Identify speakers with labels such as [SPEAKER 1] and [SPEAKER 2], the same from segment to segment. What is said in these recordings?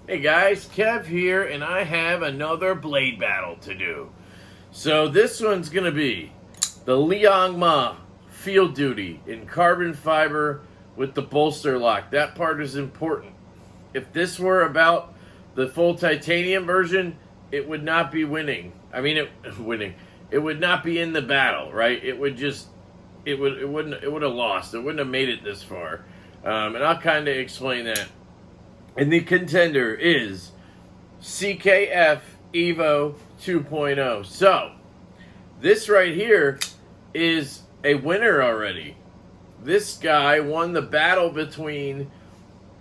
[SPEAKER 1] Hey guys, Kev here, and I have another blade battle to do. So this one's going to be the Liong Field Duty in carbon fiber with the bolster lock. That part is important. If this were about the full titanium version, it would not be winning. Winning. It would not be in the battle, right? It would have lost. It wouldn't have made it this far. And I'll kind of explain that. And the contender is CKF Evo 2.0. So, this right here is a winner already. This guy won the battle between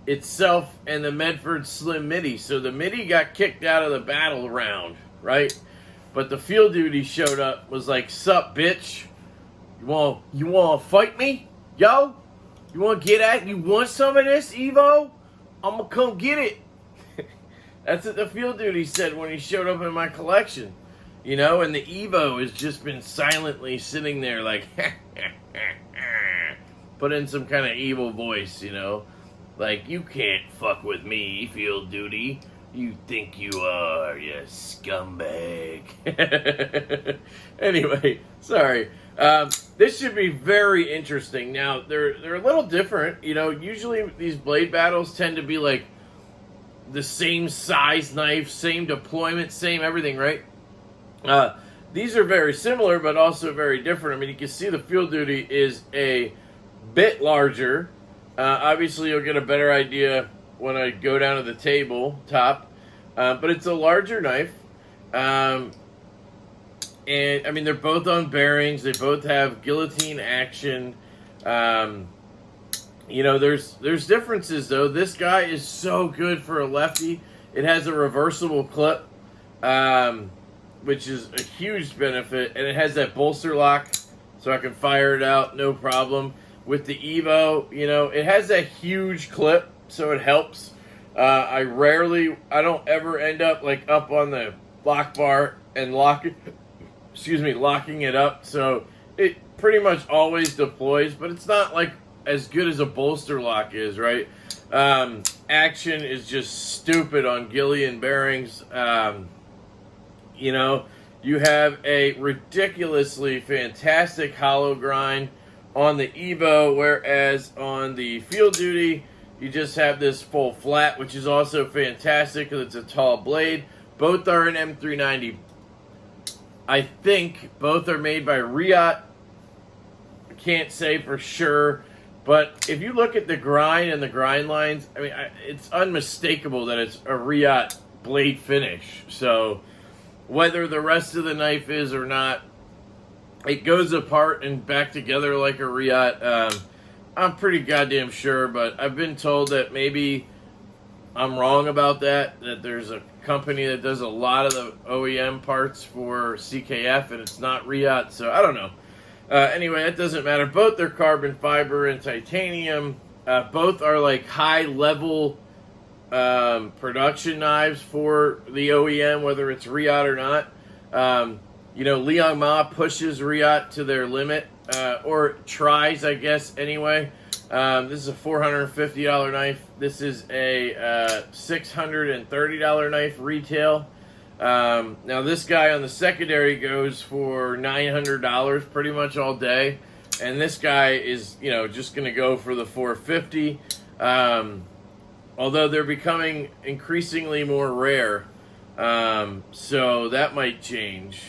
[SPEAKER 1] itself and the Medford Slim Midi. So the Midi got kicked out of the battle round, right? But the Field Duty showed up, was like, "Sup, bitch? You want to fight me? Yo? You want to get at? You want some of this, Evo? I'm going to come get it." That's what the Field Duty said when he showed up in my collection. You know, and the Evo has just been silently sitting there like, put in some kind of evil voice, you know. Like, "You can't fuck with me, Field Duty. You think you are, you scumbag." Anyway, sorry. This should be very interesting. Now, they're a little different. You know, usually these blade battles tend to be like the same size knife, same deployment, same everything, right? These are very similar, but also very different. I mean, you can see the Field Duty is a bit larger. Obviously, you'll get a better idea when I go down to the table top. But it's a larger knife. And, I mean, they're both on bearings. They both have guillotine action. You know, there's differences, though. This guy is so good for a lefty. It has a reversible clip, which is a huge benefit. And it has that bolster lock, so I can fire it out, no problem. With the Evo, you know, it has that huge clip, so it helps. I don't ever end up, like, up on the lock bar and locking it up. So it pretty much always deploys, but it's not, like, as good as a bolster lock is, right? Action is just stupid on Gillian bearings. You know, you have a ridiculously fantastic hollow grind on the Evo, whereas on the Field Duty, you just have this full flat, which is also fantastic because it's a tall blade. Both are an M390. I think both are made by Riot. I can't say for sure, but if you look at the grind and the grind lines, I mean, it's unmistakable that it's a Riot blade finish. So whether the rest of the knife is or not, it goes apart and back together like a Riot. I'm pretty goddamn sure, but I've been told that maybe I'm wrong about that there's a company that does a lot of the OEM parts for CKF, and it's not Riot, so I don't know. Anyway, that doesn't matter. Both are carbon fiber and titanium. Both are like high-level production knives for the OEM, whether it's Riot or not. You know, Liong pushes Riot to their limit, or tries, I guess, anyway. This is a $450 knife. This is a $630 knife retail. Now, this guy on the secondary goes for $900 pretty much all day. And this guy is, you know, just going to go for the $450. Although they're becoming increasingly more rare. So that might change.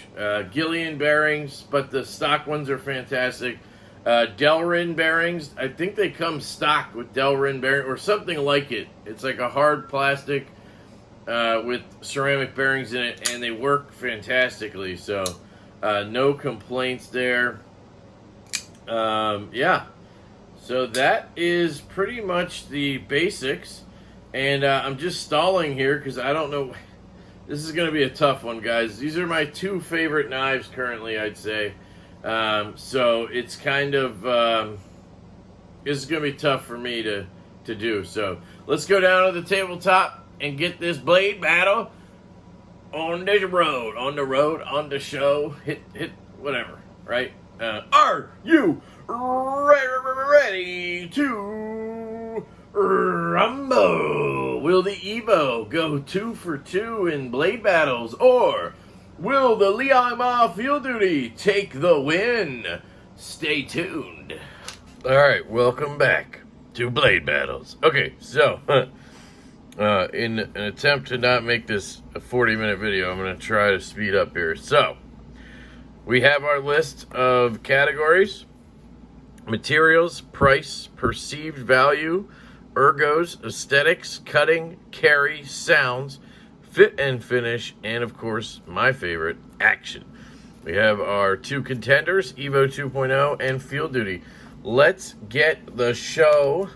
[SPEAKER 1] Gillian bearings, but the stock ones are fantastic. Delrin bearings, I think they come stock with Delrin bearing or something like it. It's like a hard plastic with ceramic bearings in it, and they work fantastically. So no complaints there. Yeah. So that is pretty much the basics. And I'm just stalling here because I don't know. This is going to be a tough one, guys. These are my two favorite knives currently, I'd say. So it's kind of, this is going to be tough for me to do. So let's go down to the tabletop and get this blade battle on the road, on the show, hit whatever, right? Are you ready to Rumble! Will the Evo go 2 for 2 in blade battles, or will the Liong Field Duty take the win? Stay tuned. Alright, welcome back to Blade Battles. Okay, so, in an attempt to not make this a 40-minute video, I'm going to try to speed up here. So, we have our list of categories: materials, price, perceived value, ergos, aesthetics, cutting, carry, sounds, fit and finish, and of course, my favorite, action. We have our two contenders, Evo 2.0 and Field Duty. Let's get the show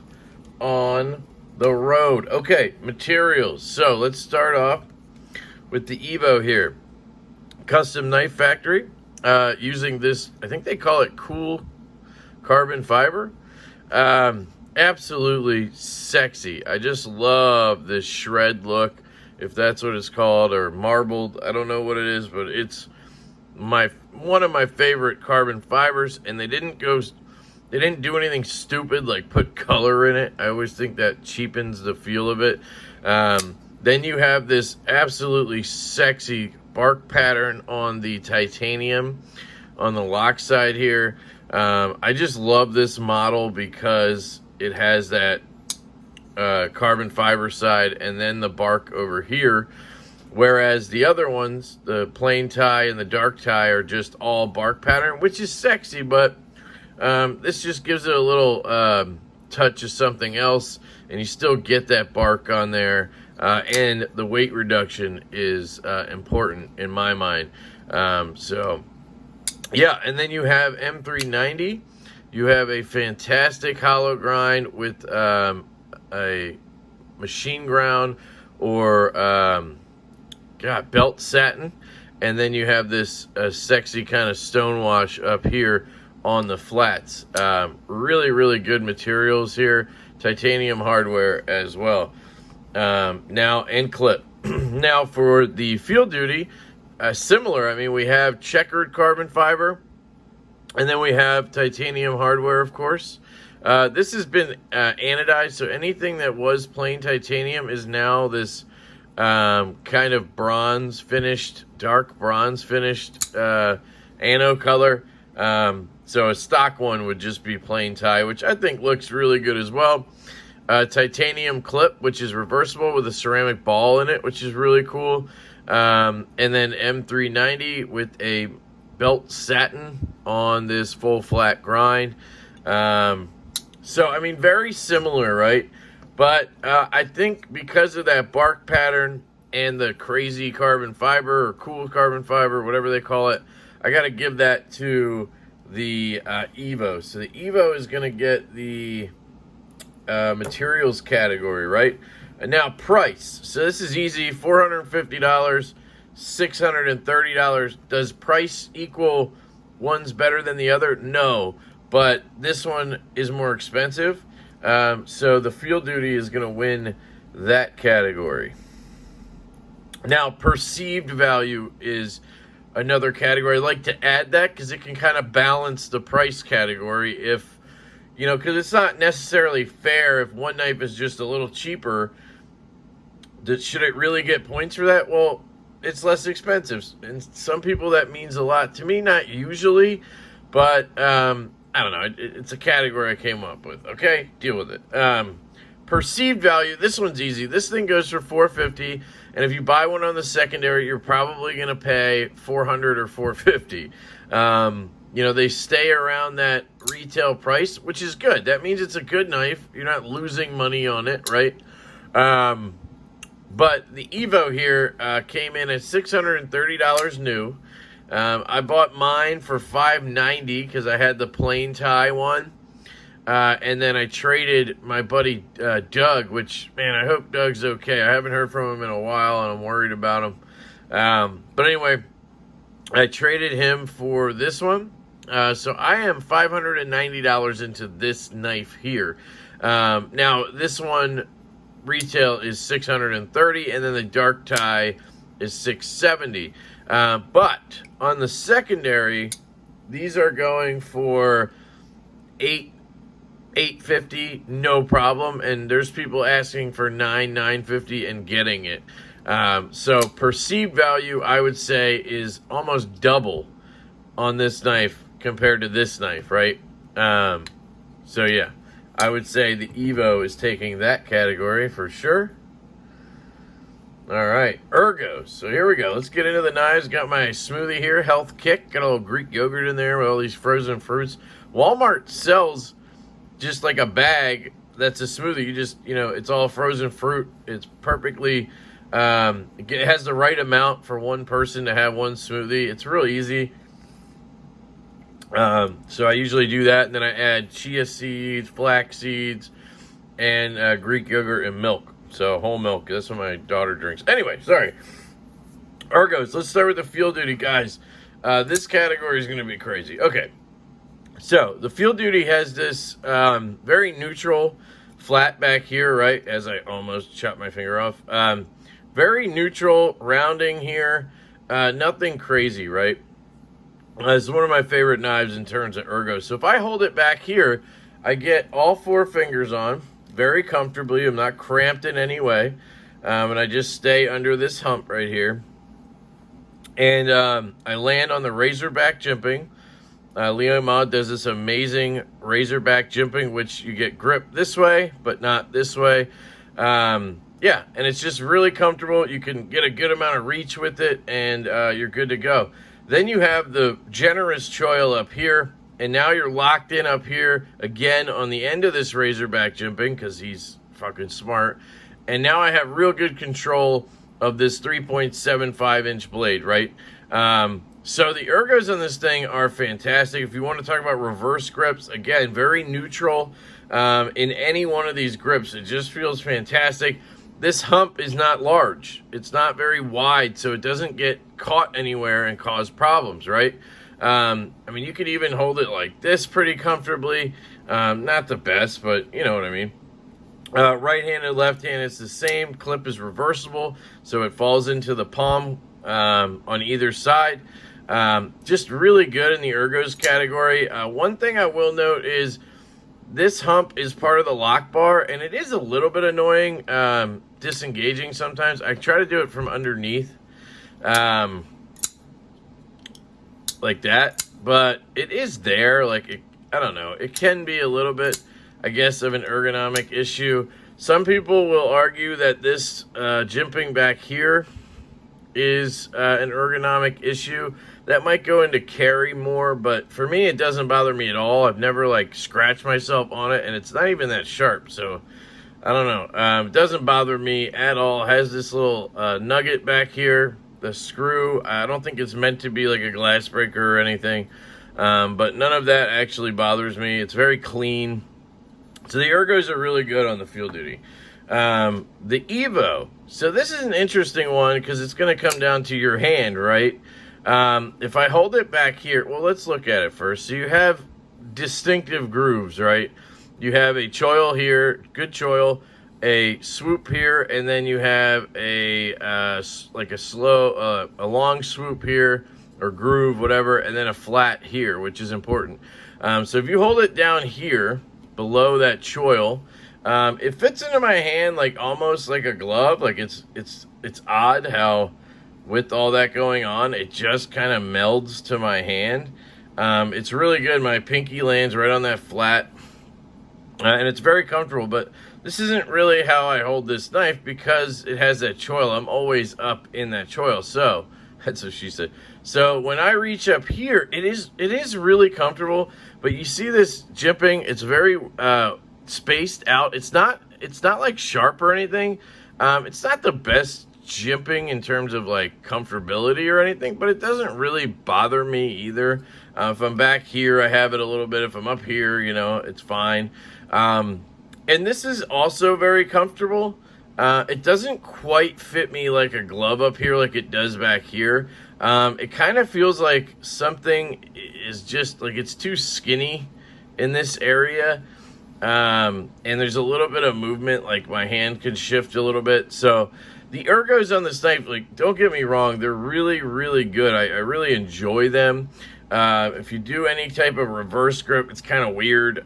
[SPEAKER 1] on the road. Okay, materials. So let's start off with the Evo here. Custom knife factory, using this, I think they call it cool carbon fiber. Absolutely sexy. I just love this shred look, if that's what it's called, or marbled. I don't know what it is, but it's one of my favorite carbon fibers. And they didn't do anything stupid like put color in it. I always think that cheapens the feel of it. Then you have this absolutely sexy bark pattern on the titanium on the lock side here. I just love this model because it has that carbon fiber side and then the bark over here, whereas the other ones, the plain tie and the dark tie, are just all bark pattern, which is sexy, but this just gives it a little touch of something else, and you still get that bark on there, and the weight reduction is important in my mind. So yeah, and then you have M390. You have a fantastic hollow grind with a machine ground or belt satin, and then you have this sexy kind of stonewash up here on the flats. Really, really good materials here. Titanium hardware as well. Now, and clip. Now for the Field Duty, similar. I mean, we have checkered carbon fiber, and then we have titanium hardware, of course. This has been anodized, so anything that was plain titanium is now this kind of bronze finished, dark bronze finished anode color. So a stock one would just be plain tie, which I think looks really good as well. Titanium clip, which is reversible with a ceramic ball in it, which is really cool. And then M390 with a belt satin on this full flat grind. So, I mean, very similar, right? But I think because of that bark pattern and the crazy carbon fiber or cool carbon fiber, whatever they call it, I got to give that to the Evo. So the Evo is going to get the materials category, right? And now price. So this is easy, $450, $630. Does price equal one's better than the other? No, but this one is more expensive. So the Field Duty is going to win that category. Now, perceived value is another category. I like to add that because it can kind of balance the price category. If, you know, because it's not necessarily fair if one knife is just a little cheaper. Should it really get points for that? Well, it's less expensive. And some people that means a lot. To me, not usually, but I don't know. It's a category I came up with. Okay, deal with it. Perceived value. This one's easy. This thing goes for $450, and if you buy one on the secondary, you're probably going to pay $400 or $450. You know, they stay around that retail price, which is good. That means it's a good knife. You're not losing money on it, right? But the Evo here came in at $630 new. I bought mine for $590 because I had the plain tie one. And then I traded my buddy Doug, which, man, I hope Doug's okay. I haven't heard from him in a while, and I'm worried about him. But anyway, I traded him for this one. So I am $590 into this knife here. Now, this one retail is $630, and then the dark tie is $670. But on the secondary, these are going for $850, no problem. And there's people asking for $950 and getting it. So perceived value, I would say, is almost double on this knife compared to this knife, right? So yeah, I would say the Evo is taking that category for sure. All right, Ergos. So here we go. Let's get into the knives. Got my smoothie here, Health Kick. Got a little Greek yogurt in there with all these frozen fruits. Walmart sells just like a bag that's a smoothie. You just, it's all frozen fruit. It's perfectly, it has the right amount for one person to have one smoothie. It's real easy. So I usually do that, and then I add chia seeds, flax seeds, and Greek yogurt and milk. So whole milk. That's what my daughter drinks. Anyway, sorry. Ergos. Let's start with the field duty, guys. This category is going to be crazy. Okay. So the field duty has this very neutral flat back here, right? As I almost chopped my finger off. Very neutral rounding here. Nothing crazy, right? It's one of my favorite knives in terms of ergo. So if I hold it back here, I get all 4 fingers on very comfortably. I'm not cramped in any way. And I just stay under this hump right here. And I land on the razorback jimping. Liong does this amazing razorback jimping, which you get grip this way, but not this way. Yeah, and it's just really comfortable. You can get a good amount of reach with it, and you're good to go. Then you have the generous choil up here, and now you're locked in up here again on the end of this razorback jimping because he's fucking smart. And now I have real good control of this 3.75-inch blade, right? So the ergos on this thing are fantastic. If you want to talk about reverse grips, again, very neutral in any one of these grips. It just feels fantastic. This hump is not large. It's not very wide, so it doesn't get caught anywhere and cause problems, right? I mean, you could even hold it like this pretty comfortably. Not the best, but you know what I mean. Right-handed, left-handed, it's the same. Clip is reversible, so it falls into the palm on either side. Just really good in the ergos category. One thing I will note is this hump is part of the lock bar, and it is a little bit annoying, disengaging sometimes. I try to do it from underneath, like that, but it is there. Like, I don't know. It can be a little bit, I guess, of an ergonomic issue. Some people will argue that this jimping back here is an ergonomic issue. That might go into carry more, but for me, it doesn't bother me at all. I've never, like, scratched myself on it, and it's not even that sharp, so I don't know. It doesn't bother me at all. It has this little nugget back here, the screw. I don't think it's meant to be like a glass breaker or anything, but none of that actually bothers me. It's very clean. So the ergos are really good on the field duty. The Evo. So this is an interesting one because it's going to come down to your hand, right? If I hold it back here, well, let's look at it first. So you have distinctive grooves, right? You have a choil here, good choil, a swoop here, and then you have a like a long swoop here, or groove, whatever, and then a flat here, which is important. So if you hold it down here, below that choil, it fits into my hand like almost like a glove. Like it's odd how, with all that going on, it just kind of melds to my hand. It's really good. My pinky lands right on that flat, and it's very comfortable. But this isn't really how I hold this knife because it has that choil. I'm always up in that choil. So that's what she said. So when I reach up here, it is really comfortable. But you see this jimping? It's very spaced out. It's not like sharp or anything. It's not the best jimping in terms of like comfortability or anything, but it doesn't really bother me either. If I'm back here, I have it a little bit. If I'm up here, it's fine. And this is also very comfortable. It doesn't quite fit me like a glove up here like it does back here. It kind of feels like something is just like it's too skinny in this area. And there's a little bit of movement, like my hand could shift a little bit. So the ergos on this knife, like, don't get me wrong, they're really, really good. I really enjoy them. If you do any type of reverse grip, it's kind of weird,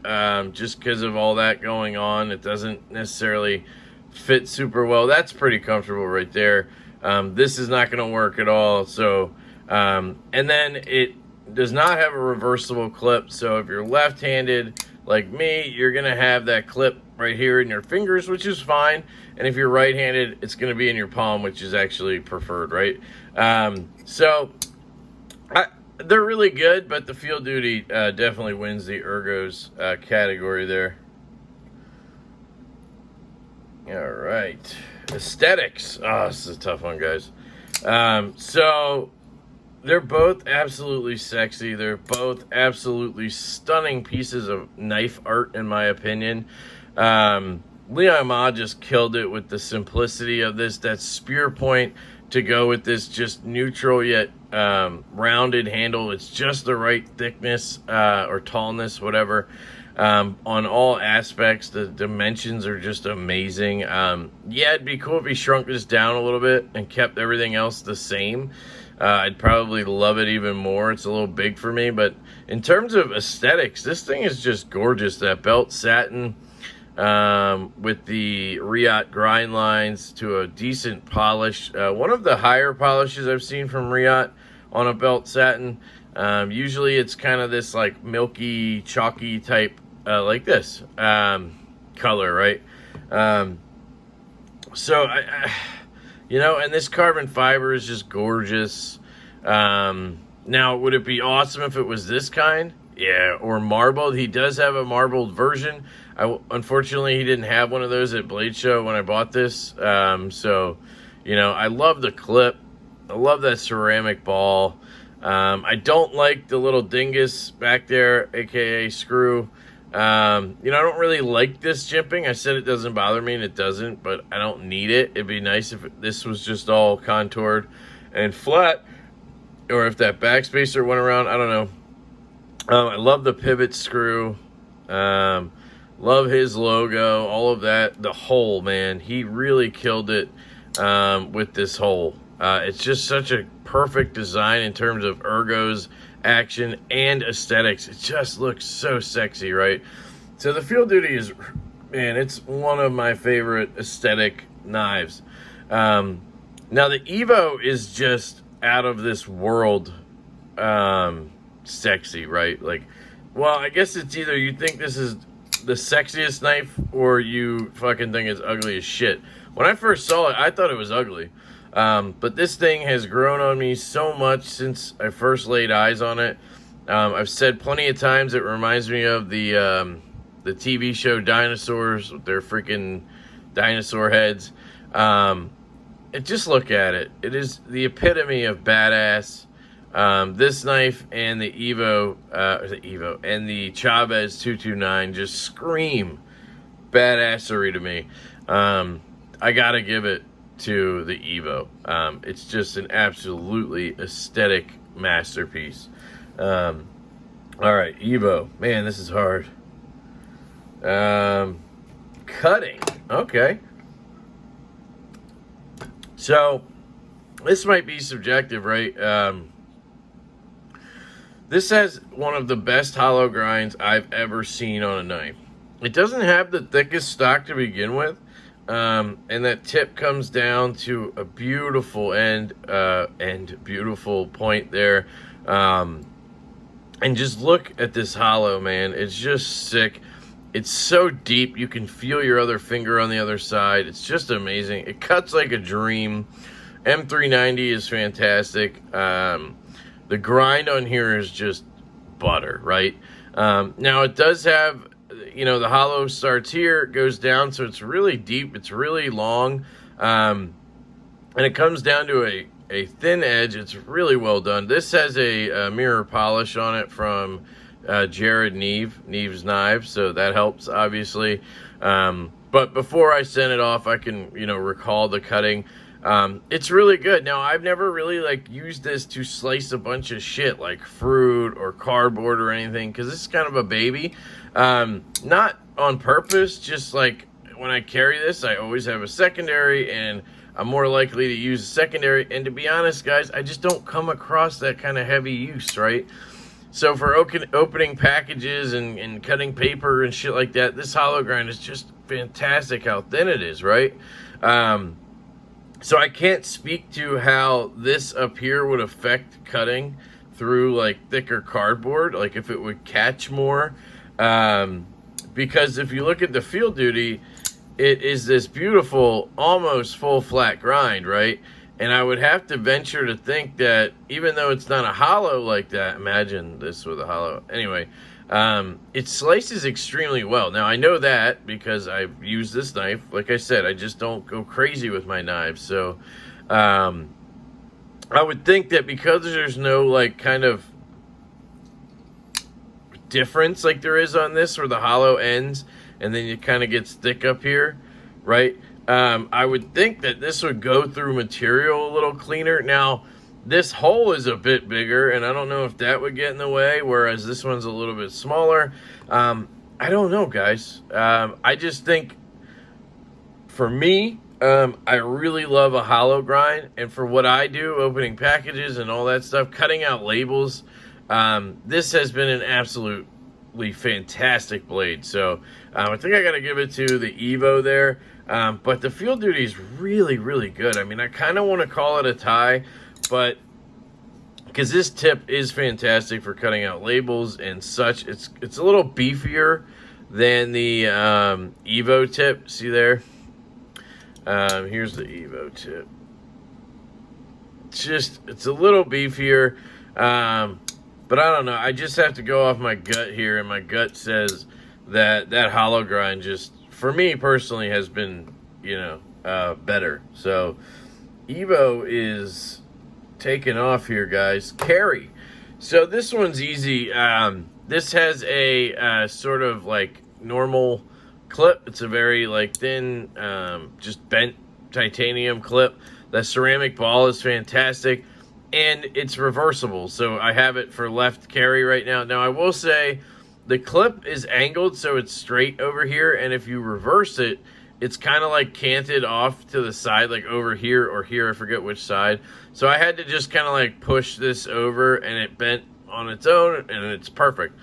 [SPEAKER 1] just because of all that going on. It doesn't necessarily fit super well. That's pretty comfortable right there. This is not going to work at all. So, and then it does not have a reversible clip. So if you're left-handed like me, you're going to have that clip right here in your fingers, which is fine. And if you're right-handed, it's going to be in your palm, which is actually preferred, right? They're really good, but the Field Duty definitely wins the Ergos category there. All right. Aesthetics. Oh, this is a tough one, guys. So they're both absolutely sexy. They're both absolutely stunning pieces of knife art, in my opinion. Liong Ma just killed it with the simplicity of this. That spear point to go with this just neutral yet rounded handle. It's just the right thickness or tallness, whatever. On all aspects, the dimensions are just amazing. Yeah, it'd be cool if he shrunk this down a little bit and kept everything else the same. I'd probably love it even more. It's a little big for me, but in terms of aesthetics, this thing is just gorgeous. That belt satin with the Riot grind lines to a decent polish. One of the higher polishes I've seen from Riot on a belt satin. Usually it's kind of this like milky, chalky type, like this color, right? So you know, and this carbon fiber is just gorgeous. Now, would it be awesome if it was this kind? Yeah, or marbled. He does have a marbled version. Unfortunately, he didn't have one of those at Blade Show when I bought this. So, you know, I love the clip. I love that ceramic ball. I don't like the little dingus back there, aka screw. You know, I don't really like this jimping. I said it doesn't bother me, and it doesn't, but I don't need it. It'd be nice if this was just all contoured and flat, or if that backspacer went around. I don't know. I love the pivot screw. Love his logo, all of that. The hole, man, he really killed it with this hole. It's just such a perfect design in terms of ergos, action, and aesthetics. It just looks so sexy, right? So the Field Duty is, man, it's one of my favorite aesthetic knives. Now the Evo is just out of this world sexy, right? Like, well, I guess it's either you think this is the sexiest knife or you fucking think it's ugly as shit. When I first saw it, I thought it was ugly. But this thing has grown on me so much since I first laid eyes on it. I've said plenty of times it reminds me of the TV show Dinosaurs with their freaking dinosaur heads. Just look at it. It is the epitome of badass. This knife and the Evo and the Chavez 229 just scream badassery to me. I gotta give it to the Evo. It's just an absolutely aesthetic masterpiece. All right, Evo. Man, this is hard. Cutting. Okay. So, this might be subjective, right? This has one of the best hollow grinds I've ever seen on a knife. It doesn't have the thickest stock to begin with. And that tip comes down to a beautiful end and beautiful point there. And just look at this hollow, man. It's just sick. It's so deep. You can feel your other finger on the other side. It's just amazing. It cuts like a dream. M390 is fantastic. The grind on here is just butter, right? Now it does have, you know, the hollow starts here, goes down, so it's really deep, it's really long, and it comes down to a thin edge. It's really well done. This has a mirror polish on it from Jared Neve's Knives, so that helps, obviously. But before I send it off, I can, you know, recall the cutting. It's really good. Now, I've never really, like, used this to slice a bunch of shit, like fruit or cardboard or anything, because this is kind of a baby. Not on purpose, just like when I carry this, I always have a secondary, and I'm more likely to use a secondary. And to be honest, guys, I just don't come across that kind of heavy use, right? So for opening packages and cutting paper and shit like that, this hollow grind is just fantastic how thin it is, right? So I can't speak to how this up here would affect cutting through like thicker cardboard, like if it would catch more. Because if you look at the Field Duty, it is this beautiful, almost full flat grind, right? And I would have to venture to think that even though it's not a hollow like that, imagine this with a hollow. Anyway, it slices extremely well. Now, I know that because I've used this knife. Like I said, I just don't go crazy with my knives. So, I would think that because there's no, like, kind of difference like there is on this where the hollow ends and then it kind of gets thick up here, right? I would think that this would go through material a little cleaner. Now, this hole is a bit bigger, and I don't know if that would get in the way, whereas this one's a little bit smaller. I don't know, guys. I just think, for me, I really love a hollow grind, and for what I do, opening packages and all that stuff, cutting out labels, this has been an absolutely fantastic blade. So I think I got to give it to the Evo there. But the Field Duty is really, really good. I mean, I kind of want to call it a tie, but because this tip is fantastic for cutting out labels and such. It's a little beefier than the Evo tip. See there? Here's the Evo tip. It's a little beefier, but I don't know. I just have to go off my gut here, and my gut says that hollow grind just, for me personally, has been, better. So Evo is taking off here, guys. Carry. So this one's easy. This has a sort of like normal clip. It's a very like thin, just bent titanium clip. The ceramic ball is fantastic, and it's reversible. So I have it for left carry right now. Now I will say, the clip is angled so it's straight over here, and if you reverse it, it's kind of like canted off to the side, like over here or here, I forget which side. So I had to just kind of like push this over, and it bent on its own, and it's perfect.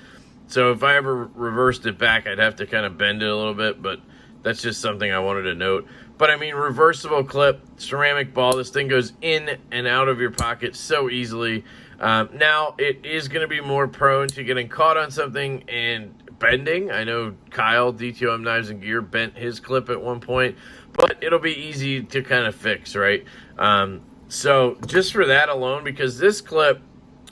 [SPEAKER 1] So if I ever reversed it back, I'd have to kind of bend it a little bit, but that's just something I wanted to note. But I mean, reversible clip, ceramic ball, this thing goes in and out of your pocket so easily. Now, it is going to be more prone to getting caught on something and bending. I know Kyle, DTOM Knives and Gear, bent his clip at one point, but it'll be easy to kind of fix, right? So just for that alone, because this clip,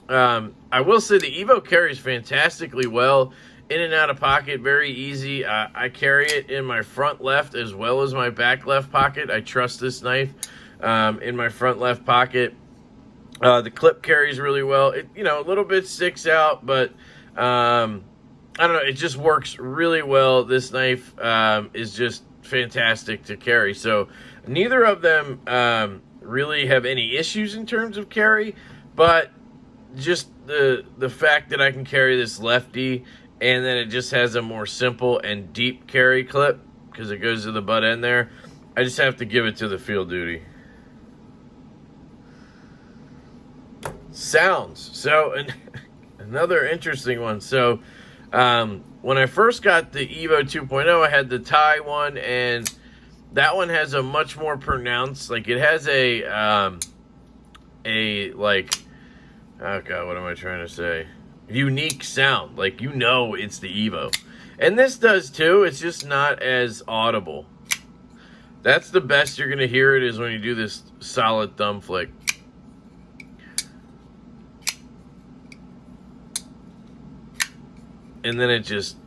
[SPEAKER 1] I will say the Evo carries fantastically well in and out of pocket, very easy. I carry it in my front left as well as my back left pocket. I trust this knife in my front left pocket. The clip carries really well. It, a little bit sticks out, but I don't know. It just works really well. This knife is just fantastic to carry. So neither of them really have any issues in terms of carry, but just the fact that I can carry this lefty, and then it just has a more simple and deep carry clip because it goes to the butt end there, I just have to give it to the Field Duty. Sounds. So another interesting one. So when I first got the Evo 2.0, I had the Thai one, and that one has a much more pronounced, like it has a like, oh god, what am I trying to say? Unique sound. Like, it's the Evo. And this does too. It's just not as audible. That's the best you're going to hear it, is when you do this solid thumb flick. And then it just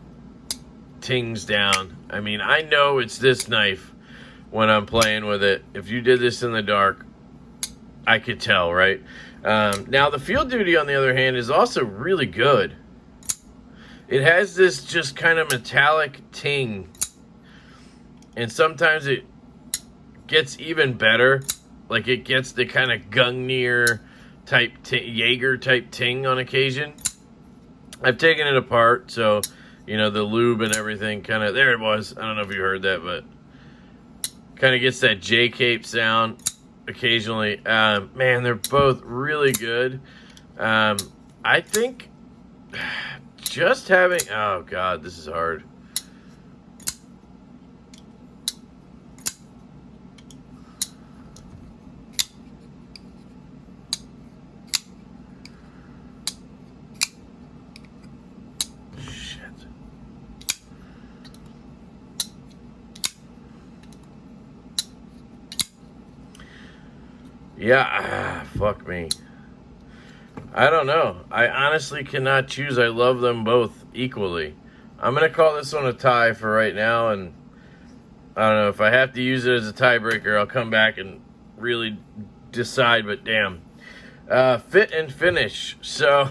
[SPEAKER 1] tings down. I mean, I know it's this knife when I'm playing with it. If you did this in the dark, I could tell, right? Now, the Field Duty, on the other hand, is also really good. It has this just kind of metallic ting. And sometimes it gets even better. Like, it gets the kind of Gungnir type, Jaeger type ting on occasion. I've taken it apart, so, the lube and everything kind of, there it was. I don't know if you heard that, but kind of gets that J-cape sound occasionally. Man, they're both really good. I think just having, oh God, this is hard. Yeah, fuck me. I don't know. I honestly cannot choose. I love them both equally. I'm going to call this one a tie for right now, and I don't know. If I have to use it as a tiebreaker, I'll come back and really decide, but damn. Fit and finish. So,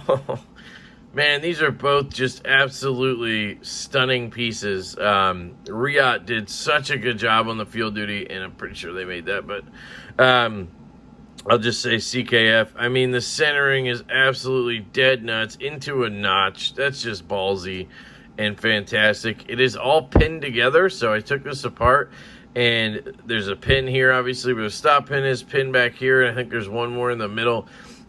[SPEAKER 1] man, these are both just absolutely stunning pieces. Riot did such a good job on the field duty, and I'm pretty sure they made that, but I'll just say CKF. I mean, the centering is absolutely dead nuts into a notch. That's just ballsy and fantastic. It is all pinned together, so I took this apart, and there's a pin here, obviously, but a stop pin is pinned back here, and I think there's one more in the middle,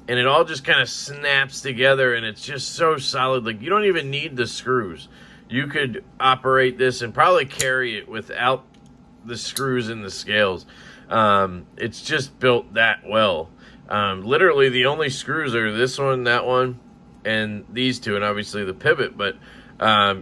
[SPEAKER 1] and it all just kind of snaps together, and it's just so solid. Like, you don't even need the screws. You could operate this and probably carry it without the screws and the scales. It's just built that well. Literally the only screws are this one, that one, and these two, and obviously the pivot, but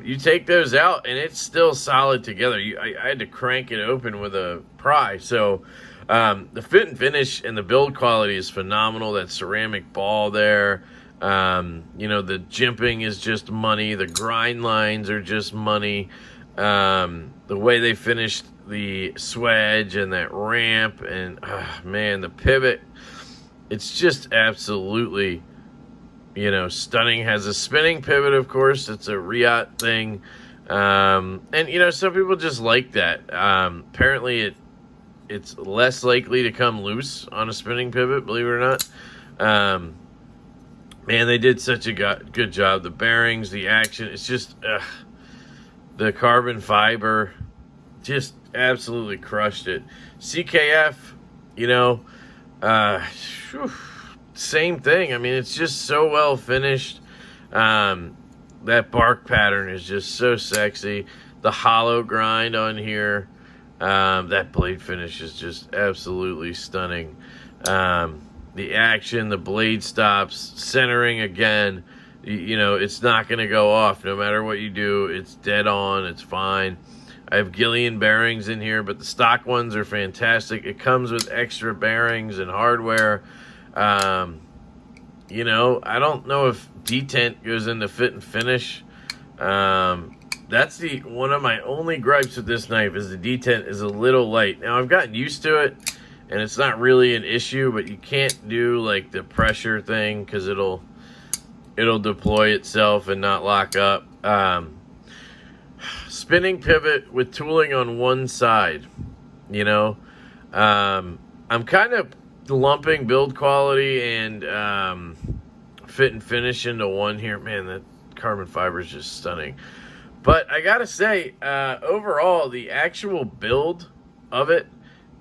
[SPEAKER 1] you take those out and it's still solid together. I had to crank it open with a pry. So the fit and finish and the build quality is phenomenal. That ceramic ball there, the jimping is just money. The grind lines are just money. The way they finished the swedge and that ramp, and man, the pivot, it's just absolutely, stunning. Has a spinning pivot, of course. It's a Riot thing, and some people just like that. Apparently it's less likely to come loose on a spinning pivot, believe it or not. Man, they did such a good job. The bearings, the action, it's just the carbon fiber just absolutely crushed it. CKF, same thing. I mean, it's just so well finished. That bark pattern is just so sexy. The hollow grind on here, that blade finish is just absolutely stunning. The action, the blade stops, centering again, it's not going to go off no matter what you do. It's dead on. It's fine. I have Gillian bearings in here, but the stock ones are fantastic. It comes with extra bearings and hardware. I don't know if detent goes into fit and finish. That's one of my only gripes with this knife is the detent is a little light. Now, I've gotten used to it, and it's not really an issue, but you can't do like the pressure thing because it'll deploy itself and not lock up. Spinning pivot with tooling on one side, I'm kind of lumping build quality and fit and finish into one here. Man, that carbon fiber is just stunning. But I gotta say, overall, the actual build of it,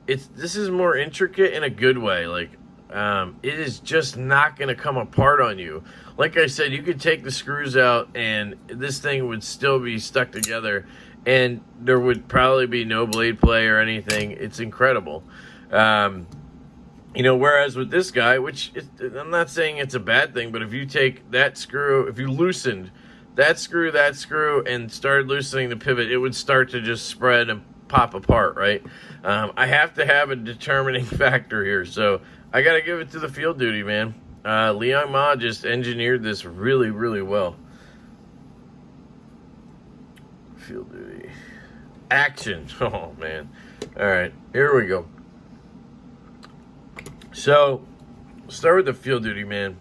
[SPEAKER 1] this is more intricate in a good way. Like, it is just not going to come apart on you. Like I said, you could take the screws out and this thing would still be stuck together and there would probably be no blade play or anything. It's incredible. Whereas with this guy, I'm not saying it's a bad thing, but if you take that screw, if you loosened that screw, and started loosening the pivot, it would start to just spread and pop apart, right? I have to have a determining factor here, so I got to give it to the field duty, man. Liong Ma just engineered this really, really well. Field duty. Action. Oh, man. All right, here we go. So, start with the field duty, man.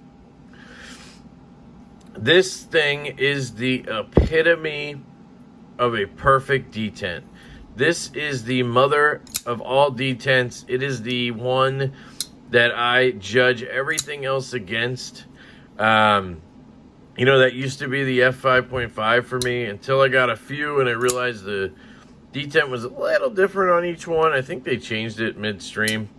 [SPEAKER 1] This thing is the epitome of a perfect detent. This is the mother of all detents. It is the one that I judge everything else against. That used to be the F5.5 for me until I got a few and I realized the detent was a little different on each one. I think they changed it midstream.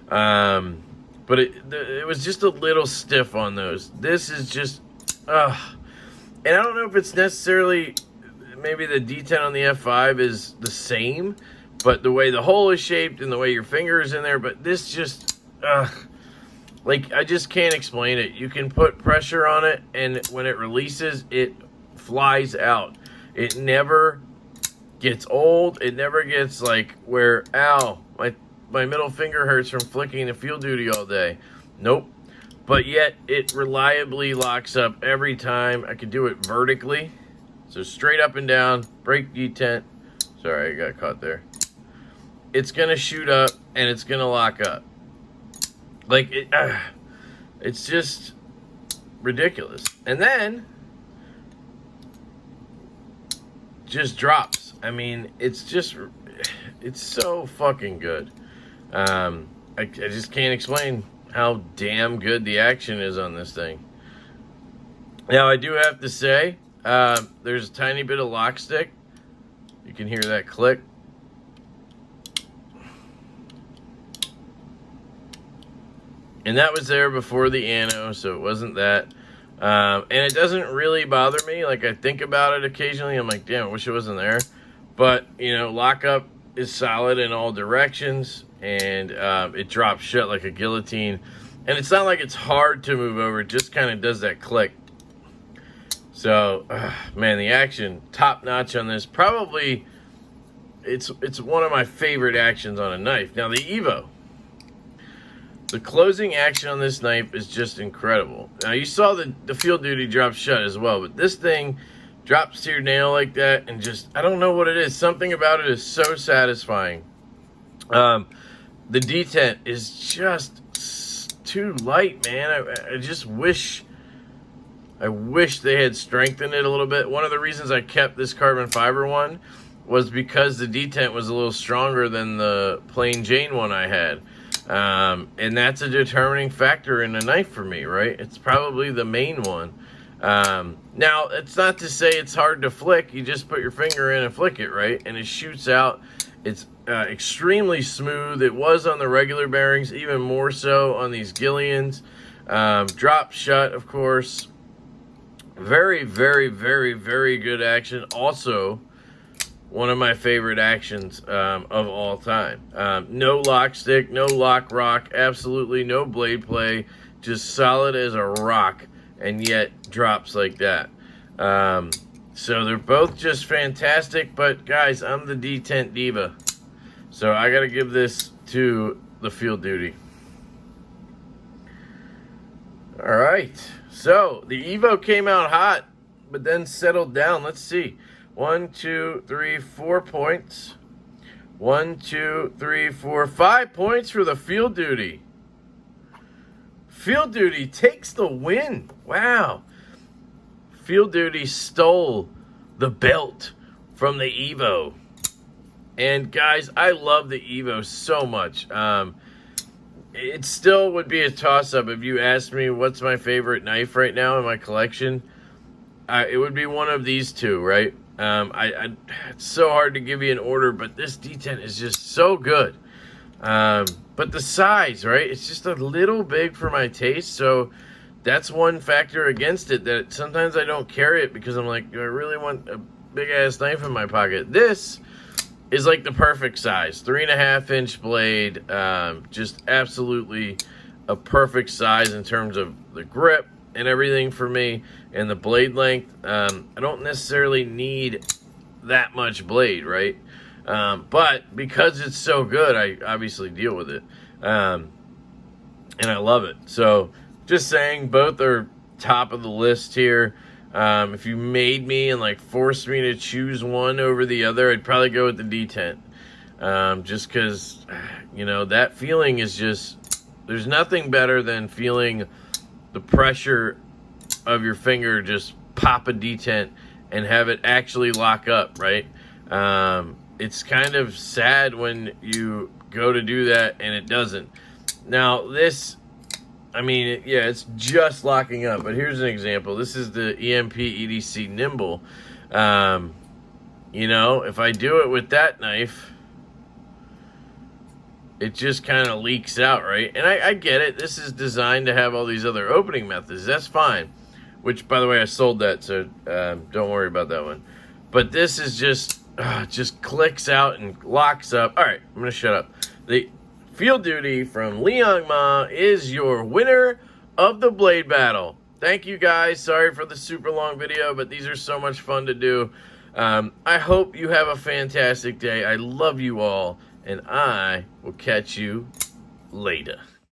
[SPEAKER 1] But it was just a little stiff on those. This is just, And I don't know if it's necessarily, maybe the detent on the F5 is the same, but the way the hole is shaped and the way your finger is in there, but this just, like, I just can't explain it. You can put pressure on it, and when it releases, it flies out. It never gets old. It never gets like where, ow, my middle finger hurts from flicking the field duty all day. Nope. But yet, it reliably locks up every time. I can do it vertically. So straight up and down, brake detent. Sorry, I got caught there. It's going to shoot up, and it's going to lock up. Like, it's just ridiculous. And then, just drops. I mean, it's so fucking good. I just can't explain how damn good the action is on this thing. Now, I do have to say, there's a tiny bit of lock stick. You can hear that click. And that was there before the ano, so it wasn't that. And it doesn't really bother me. Like, I think about it occasionally. I'm like, damn, I wish it wasn't there. But, you know, lockup is solid in all directions. And it drops shut like a guillotine. And it's not like it's hard to move over. It just kind of does that click. So, man, the action, top notch on this. Probably, it's one of my favorite actions on a knife. Now, the Evo. The closing action on this knife is just incredible. Now, you saw the field duty drop shut as well, but this thing drops to your nail like that, and just, I don't know what it is. Something about it is so satisfying. The detent is just too light, man. I just wish they had strengthened it a little bit. One of the reasons I kept this carbon fiber one was because the detent was a little stronger than the plain Jane one I had. And that's a determining factor in a knife for me, right? It's probably the main one. Now, it's not to say it's hard to flick. You just put your finger in and flick it, right? And it shoots out. It's extremely smooth. It was on the regular bearings, even more so on these Gillians. Drop shut, of course. Very, very, very, very good action. Also, one of my favorite actions of all time. No lock stick, no lock rock, absolutely no blade play, just solid as a rock, and yet drops like that. So they're both just fantastic, but guys, I'm the detent diva. So I got to give this to the field duty. All right, so the Evo came out hot, but then settled down. Let's see. 1, 2, 3, 4 points. 1, 2, 3, 4, 5 points for the field duty. Field duty takes the win. Wow. Field duty stole the belt from the Evo. And guys, I love the Evo so much. It still would be a toss-up if you asked me what's my favorite knife right now in my collection. It would be one of these two, right? It's so hard to give you an order, but this detent is just so good. But the size, right? It's just a little big for my taste, so that's one factor against it, that sometimes I don't carry it because I'm like, do I really want a big-ass knife in my pocket? This is like the perfect size. 3.5-inch blade, just absolutely a perfect size in terms of the grip and everything for me, and the blade length. I don't necessarily need that much blade, right? But because it's so good, I obviously deal with it. And I love it. So just saying, both are top of the list here. If you made me and like forced me to choose one over the other, I'd probably go with the detent. Just because, you know, that feeling is just, there's nothing better than feeling the pressure of your finger just pop a detent and have it actually lock up, right? It's kind of sad when you go to do that and it doesn't. Now this, I mean, yeah, it's just locking up, but here's an example. This is the EMP EDC Nimble. You know, if I do it with that knife, it just kind of leaks out, right? And I get it. This is designed to have all these other opening methods. That's fine. which, by the way, I sold that, so don't worry about that one. But this is just clicks out and locks up. All right, I'm going to shut up. The Field Duty from Liong Ma is your winner of the blade battle. Thank you, guys. Sorry for the super long video, but these are so much fun to do. I hope you have a fantastic day. I love you all, and I will catch you later.